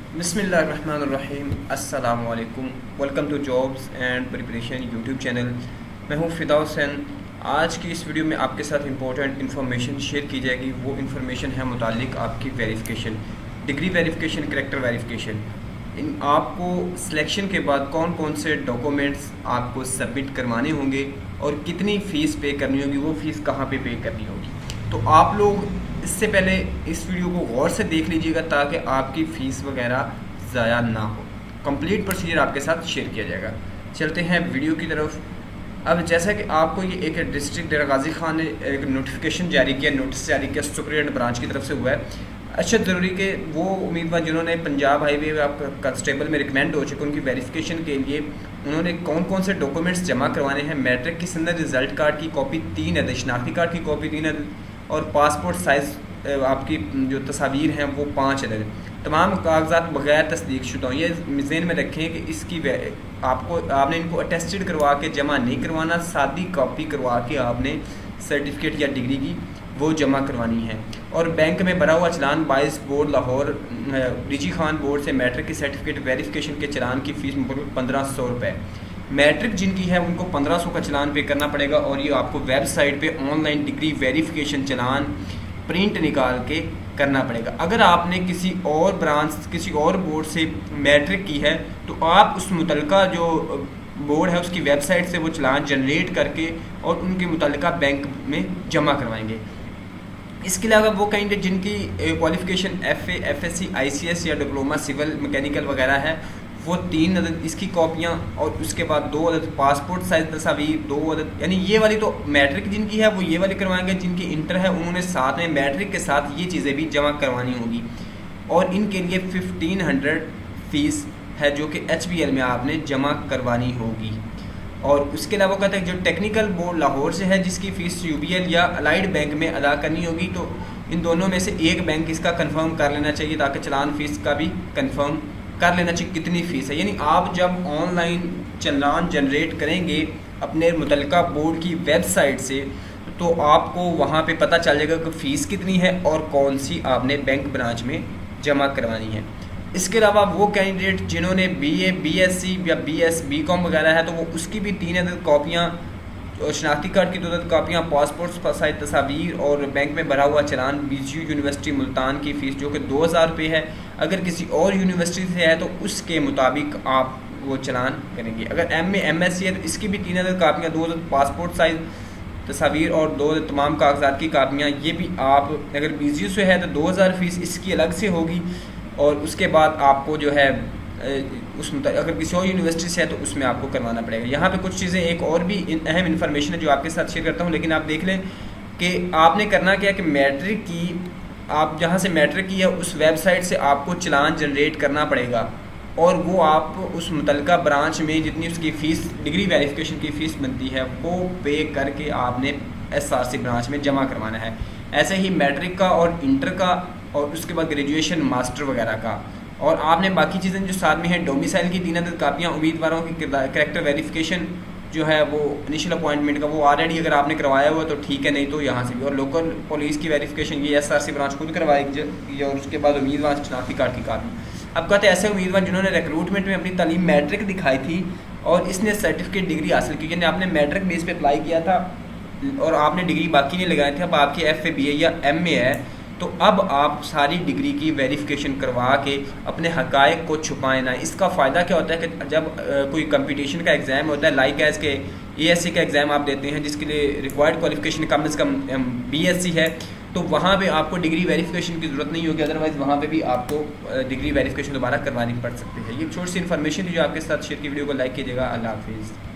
बिस्मिल्लाहिर्रहमानिर्रहीम अस्सलाम वालेकुम। Welcome to jobs and preparation YouTube channel. मैं हूँ फ़िदा हुसैन। आज की इस वीडियो में आपके साथ इंपॉर्टेंट इन्फॉर्मेशन शेयर की जाएगी। वो इन्फॉर्मेशन है मुतालिक आपकी verification, degree verification, character verification. आपको सिलेक्शन के बाद कौन कौन से डॉक्यूमेंट्स आपको सबमिट करवाने होंगे और कितनी फ़ीस पे करनी होगी, वो फ़ीस कहाँ पे करनी होगी। तो आप लोग इससे पहले इस वीडियो को गौर से देख लीजिएगा ताकि आपकी फ़ीस वगैरह ज़ाया ना हो। कंप्लीट प्रोसीजर आपके साथ शेयर किया जाएगा। चलते हैं वीडियो की तरफ। अब जैसा कि आपको ये एक डिस्ट्रिक्ट डेरा गाजी खान ने एक नोटिफिकेशन जारी किया, नोटिस जारी किया सुप्रीडेंट ब्रांच की तरफ से हुआ है। अच्छा ज़रूरी कि वो उम्मीदवार जिन्होंने पंजाब हाईवे कांस्टेबल में रिकमेंड हो चुके उनकी वेरिफिकेशन के लिए उन्होंने कौन कौन से डॉक्यूमेंट्स जमा करवाने हैं। मैट्रिक की संदर रिज़ल्ट कार्ड की कॉपी 3 अदद, शनाख्ती कार्ड की कॉपी 3 अदद और पासपोर्ट साइज़ आपकी जो तस्वीर हैं वो 5 अदद। तमाम कागजात बगैर तस्दीक शुदा हों। ये ज़हन में रखें कि इसकी आपने इनको अटेस्टेड करवा के जमा नहीं करवाना, सादी कॉपी करवा के आपने सर्टिफिकेट या डिग्री की वो जमा करवानी है। और बैंक में भरा हुआ चलान 22 board Lahore DG Khan board से मैट्रिक की सर्टिफिकेट वेरिफिकेशन के चलान की फ़ीस 1500 रुपये। मैट्रिक जिनकी है उनको 1500 का चलान पे करना पड़ेगा और ये आपको वेबसाइट पे ऑनलाइन डिग्री वेरिफिकेशन चलान प्रिंट निकाल के करना पड़ेगा। अगर आपने किसी और ब्रांच, किसी और बोर्ड से मैट्रिक की है तो आप उस मुतलका जो बोर्ड है उसकी वेबसाइट से वो चलान जनरेट करके और उनके मुतलका बैंक में जमा करवाएंगे। इसके अलावा वो कैंडिडेट जिनकी क्वालिफ़िकेशन FA, FSc, ICS या डिप्लोमा सिविल मैकेनिकल वगैरह है वो 3 अदद इसकी कॉपियाँ और उसके बाद 2 अदद पासपोर्ट साइज़ तस्वीर, 2 अदद, यानी ये वाली तो मैट्रिक जिनकी है वो ये वाली करवाएंगे। जिनकी इंटर है उन्होंने साथ में मैट्रिक के साथ ये चीज़ें भी जमा करवानी होगी और इनके लिए 1500 फ़ीस है जो कि HBL में आपने जमा करवानी होगी। और उसके अलावा कहते हैं जो टेक्निकल बोर्ड लाहौर से है जिसकी फ़ीस UBL या अलाइड बैंक में अदा करनी होगी, तो इन दोनों में से एक बैंक इसका कंफर्म कर लेना चाहिए ताकि चलान फ़ीस का भी कंफर्म कर लेना चाहिए कितनी फ़ीस है। यानी आप जब ऑनलाइन चलान जनरेट करेंगे अपने मुतलका बोर्ड की वेबसाइट से तो आपको वहाँ पे पता चल जाएगा कि फ़ीस कितनी है और कौन सी आपने बैंक ब्रांच में जमा करवानी है। इसके अलावा वो कैंडिडेट जिन्होंने BA, BSc या BS, BCom वगैरह है तो वो उसकी भी 3 अदद कॉपियाँ और शनाख्ती कार्ड की 2 अदद कॉपियाँ, पासपोर्ट साइज तस्वीर और बैंक में भरा हुआ चलान BGU यूनिवर्सिटी मुल्तान की फ़ीस जो कि 2000 रुपये है। अगर किसी और यूनिवर्सिटी से है तो उसके मुताबिक आप वो चलान करेंगे। अगर MA, MSc है तो इसकी भी 3 अदद कापियाँ, 2 अदद पासपोर्ट साइज़ तस्वीर और 2 अदद तमाम कागजात की कापियाँ, ये भी आप अगर BGU से है तो 2000 फ़ीस इसकी अलग से होगी। और उसके बाद आपको जो है अगर किसी और यूनिवर्सिटी से है तो उसमें आपको करवाना पड़ेगा। यहाँ पे कुछ चीज़ें एक और भी अहम इन्फॉर्मेशन है जो आपके साथ शेयर करता हूँ, लेकिन आप देख लें कि आपने करना क्या कि मैट्रिक की आप जहाँ से मैट्रिक की है उस वेबसाइट से आपको चलान जनरेट करना पड़ेगा और वो आप उस मुतलका ब्रांच में जितनी उसकी फ़ीस, डिग्री वेरिफिकेशन की फ़ीस बनती है वो पे करके आपने SRC ब्रांच में जमा करवाना है। ऐसे ही मैट्रिक का और इंटर का और उसके बाद ग्रेजुएशन, मास्टर वगैरह का। और आपने बाकी चीज़ें जो साथ में है डोमिसाइल की 3 अदद कापियाँ, उम्मीदवारों की करैक्टर वेरिफिकेशन जो है वो इनिशियल अपॉइंटमेंट का वो ऑलरेडी अगर आपने करवाया हुआ तो ठीक है, नहीं तो यहाँ से भी। और लोकल पुलिस की वेरिफिकेशन ये SRC ब्रांच खुद करवाएगी और उसके बाद उम्मीदवार की शनाख्ती कार्ड की कापी। अब कहते हैं ऐसे उम्मीदवार जिन्होंने रिक्रूटमेंट में अपनी तालीम मैट्रिक दिखाई थी और इसने सर्टिफिकेट डिग्री हासिल की, यानी आपने मैट्रिक बेस पे अप्लाई किया था और आपने डिग्री बाकी नहीं लगाई थी, अब आपकी FA, BA या MA है तो अब आप सारी डिग्री की वेरिफिकेशन करवा के अपने हक़ाइक़ को छुपाएं ना। इसका फ़ायदा क्या होता है कि जब कोई कंपटीशन का एग्ज़ाम होता है, लाइक एज़ के ASC का एग्ज़ाम आप देते हैं जिसके लिए रिक्वायर्ड क्वालिफ़िकेशन कम से कम BSc है, तो वहाँ पे आपको डिग्री वेरिफिकेशन की ज़रूरत नहीं होगी। अदरवाइज़ वहाँ पे भी आपको डिग्री वेरिफिकेशन दोबारा करवानी पड़ सकती है। ये छोटी सी इन्फॉर्मेशन थी जो आपके साथ शेयर की। वीडियो को लाइक कीजिएगा। अल्लाह हाफिज़।